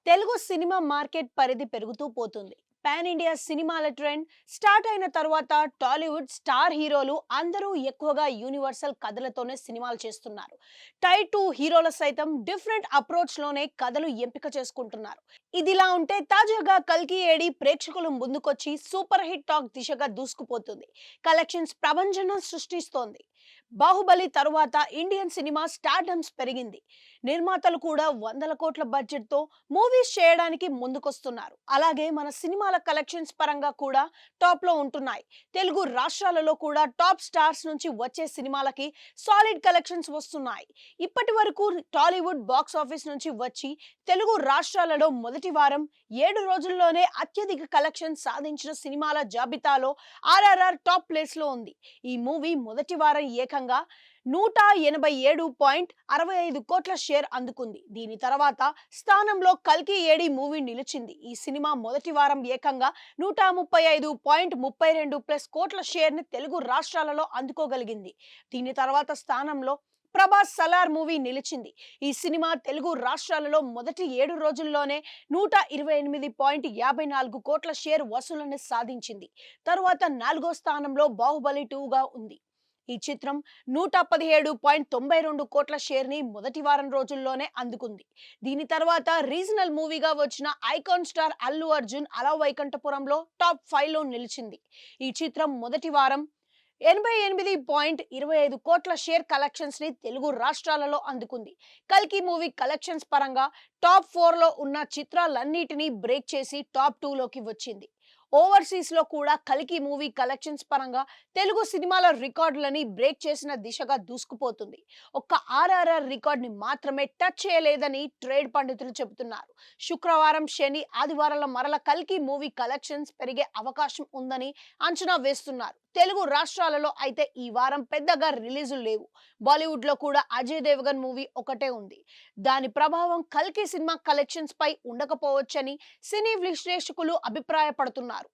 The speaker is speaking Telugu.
తెలుగు సినిమా మార్కెట్ పరిధి పెరుగుతూ పోతుంది. పాన్ ఇండియా సినిమాల ట్రెండ్ స్టార్ట్ అయిన తర్వాత టాలీవుడ్ స్టార్ హీరోలు అందరూ ఎక్కువగా యూనివర్సల్ కథలతోనే సినిమాలు చేస్తున్నారు. టైర్ 2 హీరోల సైతం డిఫరెంట్ అప్రోచ్ లోనే కథలు ఎంపిక చేసుకుంటున్నారు. ఇదిలా ఉంటే తాజాగా కల్కి ఏడి ప్రేక్షకుల ముందుకొచ్చి సూపర్ హిట్ టాక్ దిశగా దూసుకుపోతుంది. కలెక్షన్స్ ప్రభంజనం సృష్టిస్తోంది. బాహుబలి తరువాత ఇండియన్ సినిమా స్టార్డమ్స్ పెరిగింది. నిర్మాతలు కూడా వందల కోట్ల బడ్జెట్ తో మూవీస్ చేయడానికి ముందుకొస్తున్నారు. అలాగే మన సినిమాల కలెక్షన్స్ పరంగా కూడా టాప్ లో ఉంటున్నాయి. తెలుగు రాష్ట్రాలలో కూడా టాప్ స్టార్స్ నుంచి వచ్చే సినిమాలకి సాలిడ్ కలెక్షన్స్ వస్తున్నాయి. ఇప్పటి వరకు టాలీవుడ్ బాక్స్ ఆఫీస్ నుంచి వచ్చి తెలుగు రాష్ట్రాలలో మొదటి వారం 7 రోజుల్లోనే అత్యధిక కలెక్షన్ సాధించిన సినిమాల జాబితాలో ఆర్ఆర్ఆర్ టాప్ ప్లేస్ లో ఉంది. ఈ మూవీ మొదటి వారం ఏకంగా 187.65 కోట్ల షేర్ అందుకుంది. దీని తర్వాత స్థానంలో కల్కి ఏడి మూవీ నిలిచింది. ఈ సినిమా మొదటి వారం ఏకంగా 135.32 ప్లస్ కోట్ల షేర్ ని తెలుగు రాష్ట్రాలలో అందుకోగలిగింది. దీని తర్వాత స్థానంలో ప్రభాస్ సలార్ మూవీ నిలిచింది. ఈ సినిమా తెలుగు రాష్ట్రాలలో మొదటి 7 రోజుల్లోనే 128.54 కోట్ల షేర్ వసూళ్లను సాధించింది. తరువాత 4వ స్థానంలో బాహుబలి 2 గా ఉంది. ఈ చిత్రం 117.92 కోట్ల షేర్ ని మొదటి వారం రోజుల్లోనే అందుకుంది. దీని తర్వాత రీజనల్ మూవీగా వచ్చిన ఐకాన్ స్టార్ అల్లు అర్జున్ అల వైకుంఠపురంలో టాప్ 5 లో నిలిచింది. ఈ చిత్రం మొదటి వారం 88.25 కోట్ల షేర్ కలెక్షన్స్ ని తెలుగు రాష్ట్రాలలో అందుకుంది. కల్కి మూవీ కలెక్షన్స్ పరంగా టాప్ 4 లో ఉన్న చిత్రాలన్నిటినీ బ్రేక్ చేసి టాప్ 2 లోకి వచ్చింది. ఓవర్సీస్ లో కూడా కల్కి మూవీ కలెక్షన్స్ పరంగా తెలుగు సినిమాల రికార్డులని బ్రేక్ చేసిన దిశగా దూసుకుపోతుంది. ఒక్క ఆర్ఆర్ఆర్ రికార్డ్ ని మాత్రమే టచ్ చేయలేదని ట్రేడ్ పండితులు చెబుతున్నారు. శుక్రవారం, శని, ఆదివారాల మరల కల్కి మూవీ కలెక్షన్స్ పెరిగే అవకాశం ఉందని అంచనా వేస్తున్నారు. తెలుగు రాష్ట్రాలలో అయితే ఈ వారం పెద్దగా రిలీజులు లేవు. బాలీవుడ్ లో కూడా అజయ్ దేవగన్ మూవీ ఒకటే ఉంది. దాని ప్రభావం కల్కి సినిమా కలెక్షన్స్ పై ఉండకపోవచ్చని సినీ విశ్లేషకులు అభిప్రాయపడుతున్నారు.